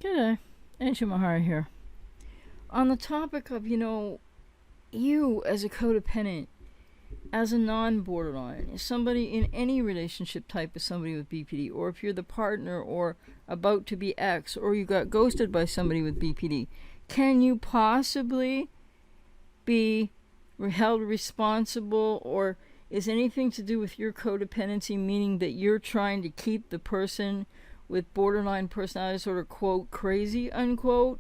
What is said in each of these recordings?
G'day, Angie Mahara here. On the topic of, you as a codependent, as a non-borderline, as somebody in any relationship type with somebody with BPD, or if you're the partner or about to be ex, or you got ghosted by somebody with BPD, can you possibly be held responsible, or is anything to do with your codependency, meaning that you're trying to keep the person with borderline personality sort of quote crazy unquote?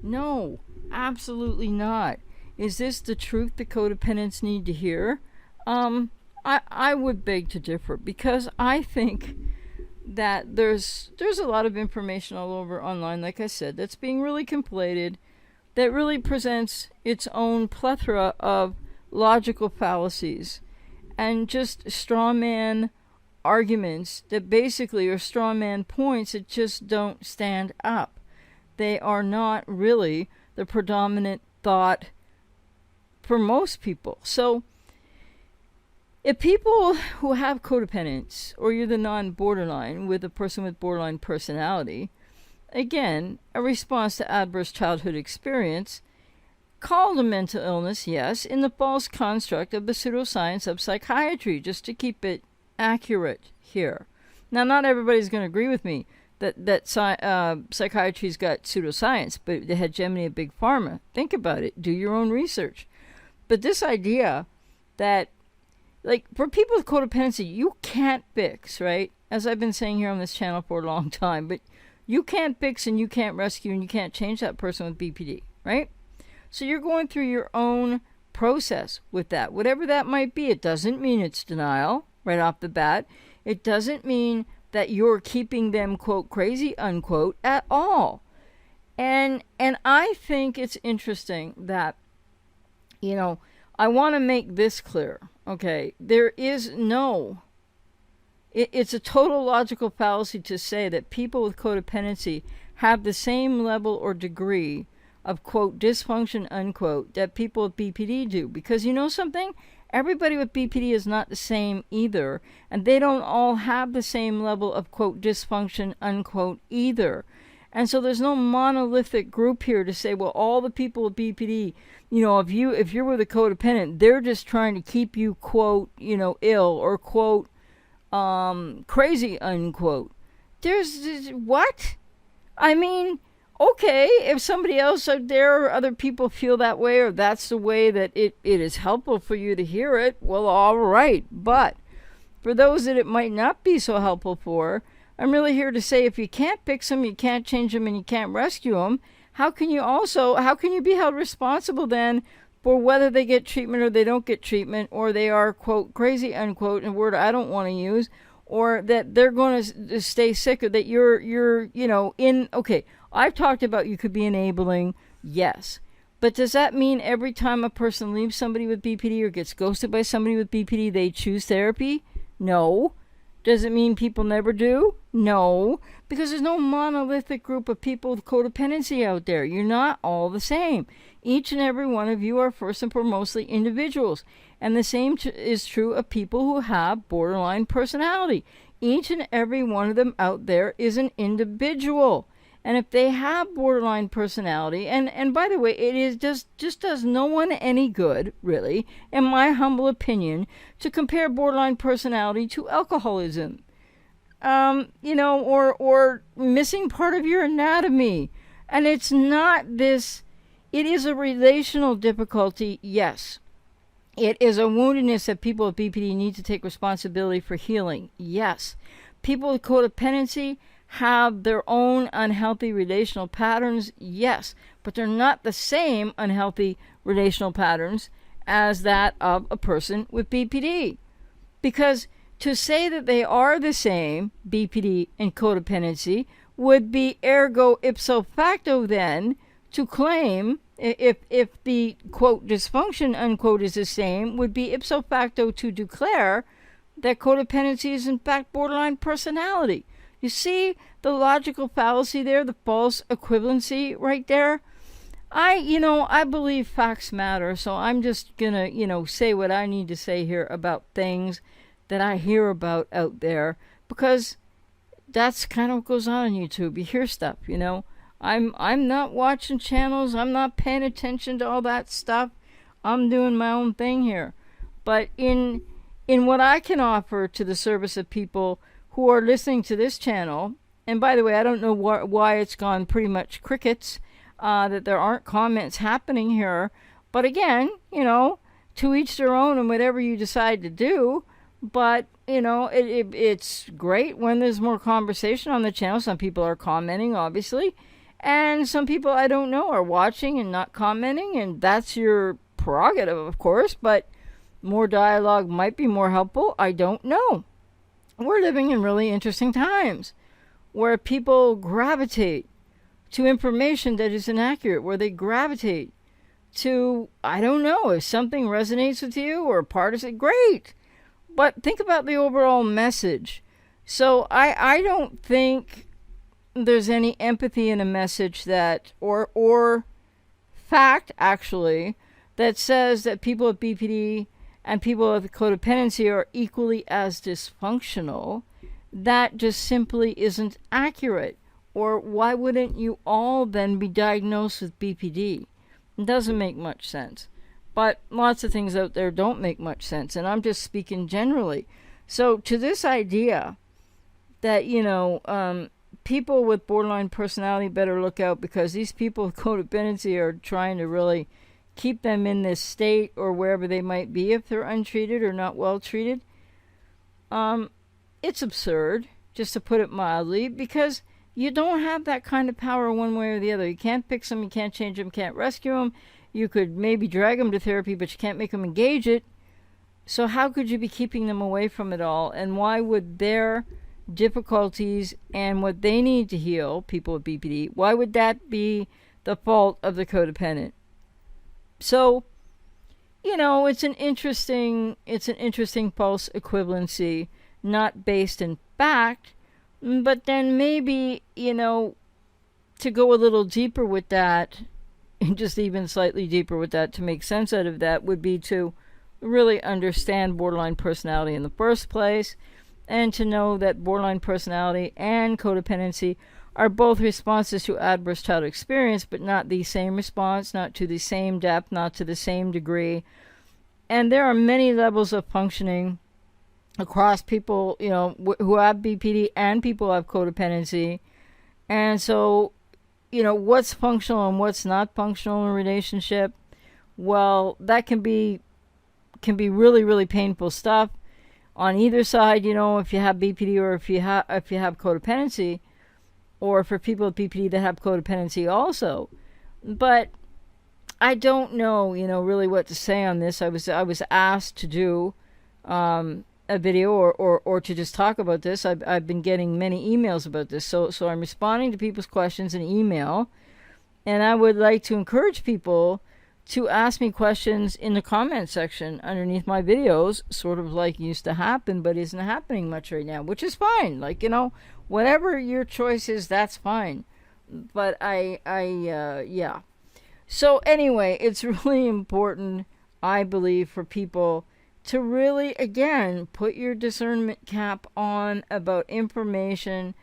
No, absolutely not. Is this the truth the codependents need to hear? I would beg to differ, because I think that there's a lot of information all over online, like I said, that's being really conflated, that really presents its own plethora of logical fallacies and just straw man arguments that basically are straw man points that just don't stand up. They are not really the predominant thought for most people. So if people who have codependence, or you're the non-borderline with a person with borderline personality, again, a response to adverse childhood experience, called a mental illness, yes, in the false construct of the pseudoscience of psychiatry, just to keep it accurate here. Now, not everybody's going to agree with me that psychiatry's got pseudoscience, but the hegemony of big pharma. Think about it. Do your own research. But this idea that, like, for people with codependency, you can't fix, right? As I've been saying here on this channel for a long time, but you can't fix and you can't rescue and you can't change that person with BPD, right? So you're going through your own process with that, whatever that might be. It doesn't mean it's denial right off the bat. It doesn't mean that you're keeping them, quote, crazy, unquote, at all. And I think it's interesting that, I want to make this clear, okay? There is no, it's a total logical fallacy to say that people with codependency have the same level or degree of, quote, dysfunction, unquote, that people with BPD do. Because you know something? Everybody with BPD is not the same either, and they don't all have the same level of, quote, dysfunction, unquote, either. And so there's no monolithic group here to say, well, all the people with BPD, if you're with a codependent, they're just trying to keep you, quote, ill, or, quote, crazy, unquote. There's what? I mean, okay, if somebody else out there or other people feel that way, or that's the way that it is helpful for you to hear it, well, all right. But for those that it might not be so helpful for, I'm really here to say, if you can't fix them, you can't change them, and you can't rescue them, how can you be held responsible then for whether they get treatment or they don't get treatment, or they are, quote, crazy, unquote, a word I don't want to use, or that they're going to stay sick, or that you're okay, I've talked about you could be enabling, yes. But does that mean every time a person leaves somebody with BPD or gets ghosted by somebody with BPD, they choose therapy? No. Does it mean people never do? No. Because there's no monolithic group of people with codependency out there. You're not all the same. Each and every one of you are first and foremostly individuals. And the same is true of people who have borderline personality. Each and every one of them out there is an individual. And if they have borderline personality, and by the way, it is just does no one any good, really, in my humble opinion, to compare borderline personality to alcoholism, or missing part of your anatomy. And it's not this, it is a relational difficulty, yes. It is a woundedness that people with BPD need to take responsibility for healing, yes. People with codependency have their own unhealthy relational patterns, yes, but they're not the same unhealthy relational patterns as that of a person with BPD. Because to say that they are the same, BPD and codependency, would be ergo ipso facto then to claim, if the, quote, dysfunction, unquote, is the same, would be ipso facto to declare that codependency is in fact borderline personality. You see the logical fallacy there, the false equivalency right there? I believe facts matter, so I'm just gonna, say what I need to say here about things that I hear about out there, because that's kind of what goes on YouTube. You hear stuff, I'm not watching channels. I'm not paying attention to all that stuff. I'm doing my own thing here. But in what I can offer to the service of people who are listening to this channel, and by the way, I don't know why it's gone pretty much crickets, that there aren't comments happening here. But again, to each their own and whatever you decide to do. But, it's great when there's more conversation on the channel. Some people are commenting, obviously. And some people I don't know are watching and not commenting. And that's your prerogative, of course. But more dialogue might be more helpful. I don't know. We're living in really interesting times where people gravitate to information that is inaccurate, where they gravitate to, I don't know, if something resonates with you or part of it, great. But think about the overall message. So I don't think there's any empathy in a message that, or fact actually, that says that people with BPD and people with codependency are equally as dysfunctional. That just simply isn't accurate. Or why wouldn't you all then be diagnosed with BPD? It doesn't make much sense. But lots of things out there don't make much sense. And I'm just speaking generally. So to this idea that, people with borderline personality better look out because these people with codependency are trying to really keep them in this state or wherever they might be if they're untreated or not well treated. It's absurd, just to put it mildly, because you don't have that kind of power one way or the other. You can't fix them, you can't change them, can't rescue them. You could maybe drag them to therapy, but you can't make them engage it. So how could you be keeping them away from it all? And why would their difficulties and what they need to heal, people with BPD, why would that be the fault of the codependent? So, it's an interesting false equivalency, not based in fact, but then maybe, to go a little deeper with that, and just even slightly deeper with that, to make sense out of that, would be to really understand borderline personality in the first place, and to know that borderline personality and codependency are both responses to adverse childhood experience, but not the same response, not to the same depth, not to the same degree. And there are many levels of functioning across people, who have BPD and people who have codependency. And so, what's functional and what's not functional in a relationship, well, that can be really, really painful stuff on either side, if you have BPD or if you have codependency, or for people with BPD that have codependency also. But I don't know, really what to say on this. I was asked to do a video or to just talk about this. I've been getting many emails about this, so I'm responding to people's questions in email, and I would like to encourage people to ask me questions in the comment section underneath my videos, sort of like used to happen, but isn't happening much right now, which is fine. Whatever your choice is, that's fine. But yeah. So anyway, it's really important, I believe, for people to really, again, put your discernment cap on about information,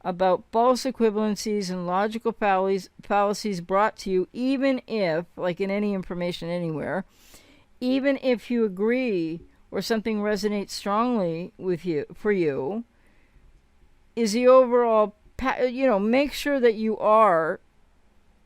about false equivalencies and logical fallacies brought to you, even if, like in any information anywhere, even if you agree or something resonates strongly with you, for you, is the overall, make sure that you are,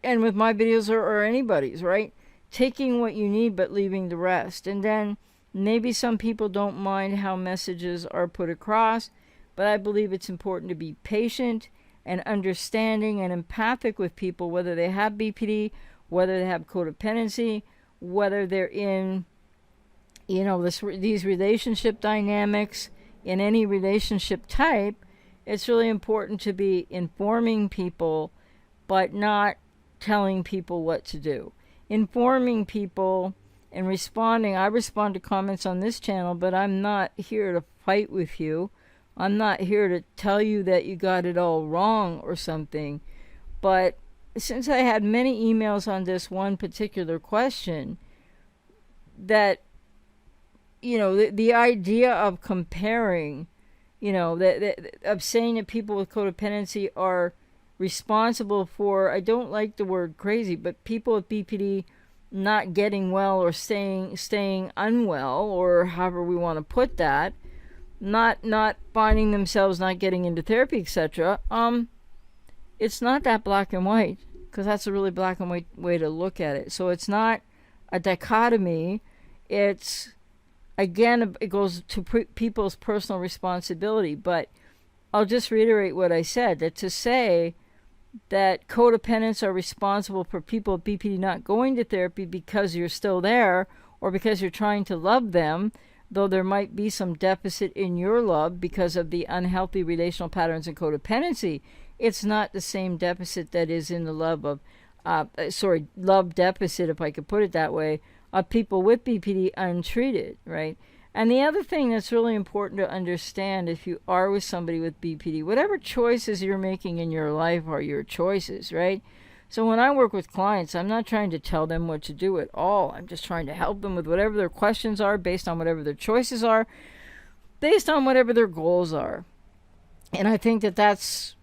and with my videos or anybody's, right, taking what you need but leaving the rest. And then maybe some people don't mind how messages are put across, but I believe it's important to be patient and understanding and empathic with people, whether they have BPD, whether they have codependency, whether they're in, these relationship dynamics, in any relationship type. It's really important to be informing people, but not telling people what to do. Informing people and responding. I respond to comments on this channel, but I'm not here to fight with you. I'm not here to tell you that you got it all wrong or something. But since I had many emails on this one particular question, that, the idea of comparing, of saying that people with codependency are responsible for, I don't like the word crazy, but people with BPD not getting well or staying unwell, or however we want to put that, not finding themselves not getting into therapy, etc. It's not that black and white, because that's a really black and white way to look at it. So it's not a dichotomy. It's, again, it goes to people's personal responsibility. But I'll just reiterate what I said, that to say that codependents are responsible for people with BPD not going to therapy because you're still there, or because you're trying to love them, though there might be some deficit in your love because of the unhealthy relational patterns and codependency, it's not the same deficit that is in the love of, love deficit, if I could put it that way, of people with BPD untreated, right? And the other thing that's really important to understand, if you are with somebody with BPD, whatever choices you're making in your life are your choices, right? So when I work with clients, I'm not trying to tell them what to do at all. I'm just trying to help them with whatever their questions are, based on whatever their choices are, based on whatever their goals are. And I think that that's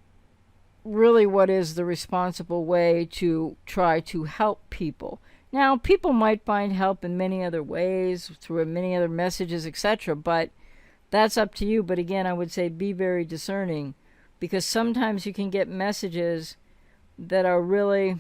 really what is the responsible way to try to help people. Now, people might find help in many other ways, through many other messages, etc., but that's up to you. But again, I would say be very discerning, because sometimes you can get messages that are really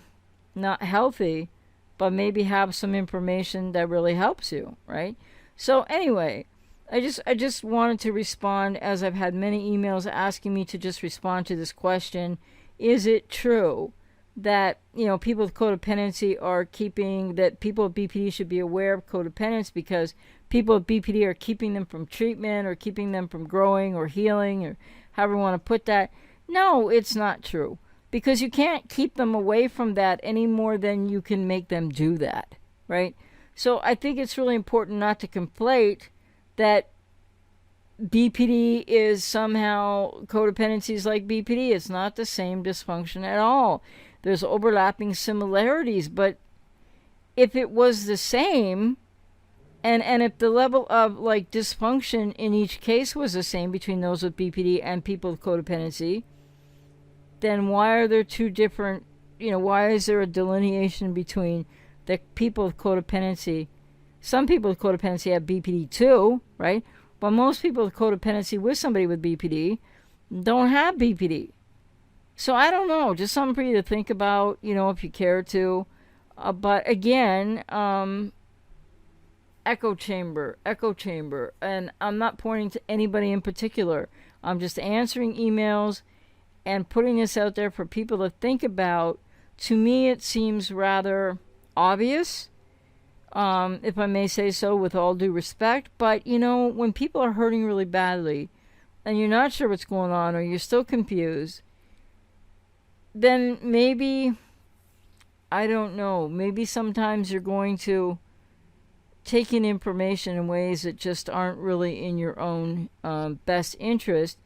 not healthy, but maybe have some information that really helps you, right? So anyway, I just wanted to respond, as I've had many emails asking me to just respond to this question. Is it true that, people with codependency are that people with BPD should be aware of codependence because people with BPD are keeping them from treatment, or keeping them from growing or healing, or however you want to put that? No, it's not true, because you can't keep them away from that any more than you can make them do that, right? So I think it's really important not to conflate that BPD is somehow, codependency is like BPD. It's not the same dysfunction at all. There's overlapping similarities, but if it was the same, and if the level of dysfunction in each case was the same between those with BPD and people with codependency, then why are there two different, why is there a delineation between the people with codependency? Some people with codependency have BPD too, right? But most people with codependency with somebody with BPD don't have BPD. So I don't know, just something for you to think about, if you care to. But again, echo chamber. And I'm not pointing to anybody in particular. I'm just answering emails and putting this out there for people to think about. To me, it seems rather obvious, if I may say so, with all due respect. But, when people are hurting really badly and you're not sure what's going on, or you're still confused, then maybe, I don't know, maybe sometimes you're going to take in information in ways that just aren't really in your own best interest.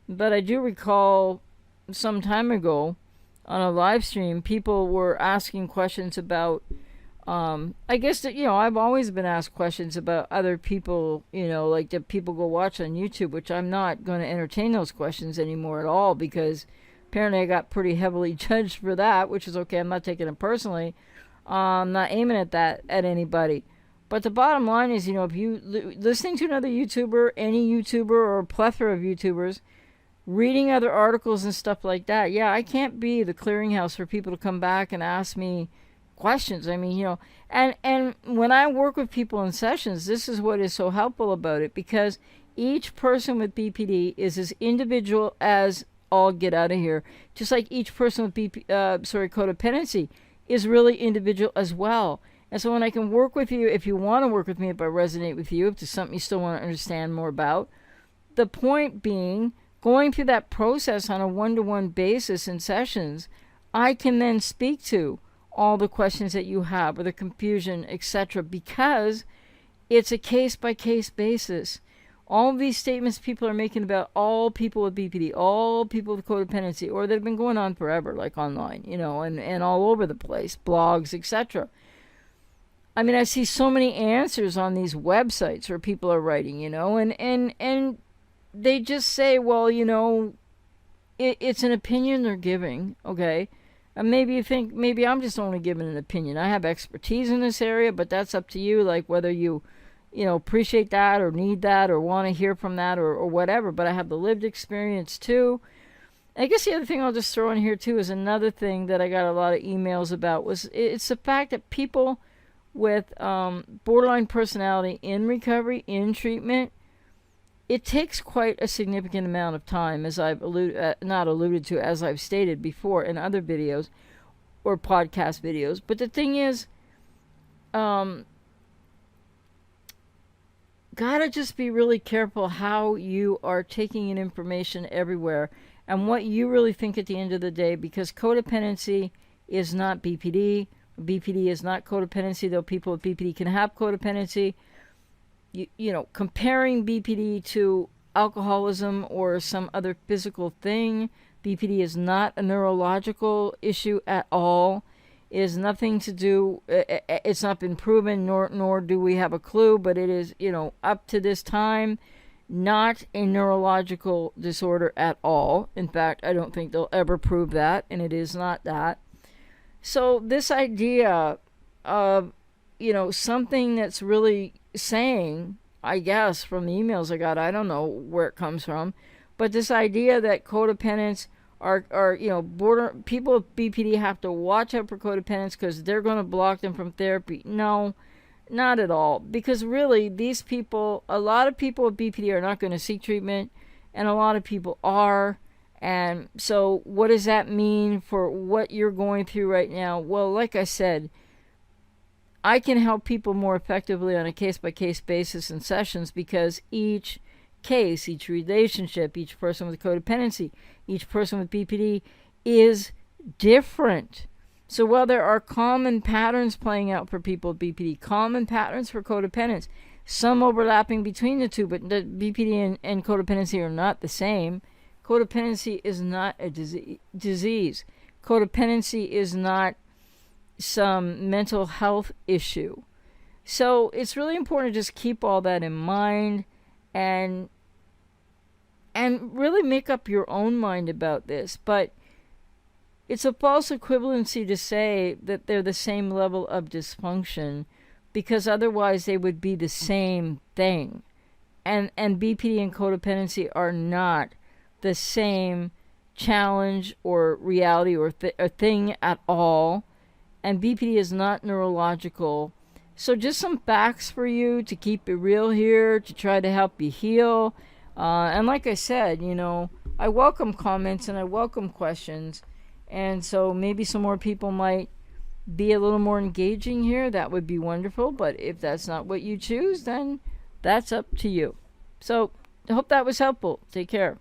But I do recall some time ago on a live stream, people were asking questions about, I guess that, I've always been asked questions about other people, that people go watch on YouTube, which I'm not going to entertain those questions anymore at all, because apparently I got pretty heavily judged for that, which is okay. I'm not taking it personally. I'm not aiming at that at anybody. But the bottom line is, if you listening to another YouTuber, any YouTuber, or a plethora of YouTubers, reading other articles and stuff like that, yeah, I can't be the clearinghouse for people to come back and ask me questions. I mean, and when I work with people in sessions, this is what is so helpful about it, because each person with BPD is as individual as all get out of here. Just like each person with codependency is really individual as well. And so when I can work with you, if you want to work with me, if I resonate with you, if there's something you still want to understand more about, the point being, going through that process on a one-to-one basis in sessions, I can then speak to all the questions that you have, or the confusion, etc., because it's a case-by-case basis. All of these statements people are making about all people with BPD, all people with codependency, or they've been going on forever, like online, and all over the place, blogs, etc. I mean, I see so many answers on these websites where people are writing, and they just say, well, it's an opinion they're giving, okay? And maybe you think, maybe I'm just only giving an opinion. I have expertise in this area, but that's up to you, like whether you appreciate that or need that or want to hear from that or whatever. But I have the lived experience too. And I guess the other thing I'll just throw in here too is another thing that I got a lot of emails about was it's the fact that people with borderline personality in recovery, in treatment, it takes quite a significant amount of time, as I've as I've stated before in other videos or podcast videos. But the thing is, gotta just be really careful how you are taking in information everywhere and what you really think at the end of the day, because codependency is not BPD. BPD is not codependency, though people with BPD can have codependency. Comparing BPD to alcoholism or some other physical thing, BPD is not a neurological issue at all. It has nothing to do, it's not been proven, nor do we have a clue, but it is, up to this time, not a neurological disorder at all. In fact, I don't think they'll ever prove that, and it is not that. So this idea of, something that's really saying, I guess, from the emails I got, I don't know where it comes from, but this idea that codependents are people with BPD have to watch out for codependents because they're going to block them from therapy. No, not at all. Because really, these people, a lot of people with BPD are not going to seek treatment, and a lot of people are. And so what does that mean for what you're going through right now? Well, like I said, I can help people more effectively on a case-by-case basis in sessions because each case, each relationship, each person with codependency, each person with BPD is different. So while there are common patterns playing out for people with BPD, common patterns for codependence, some overlapping between the two, but the BPD and codependency are not the same. Codependency is not a disease. Codependency is not some mental health issue. So it's really important to just keep all that in mind and really make up your own mind about this. But it's a false equivalency to say that they're the same level of dysfunction, because otherwise they would be the same thing. And BPD and codependency are not the same challenge or reality or thing at all. And BPD is not neurological. So just some facts for you to keep it real here, to try to help you heal. And like I said, I welcome comments and I welcome questions. And so maybe some more people might be a little more engaging here. That would be wonderful. But if that's not what you choose, then that's up to you. So I hope that was helpful. Take care.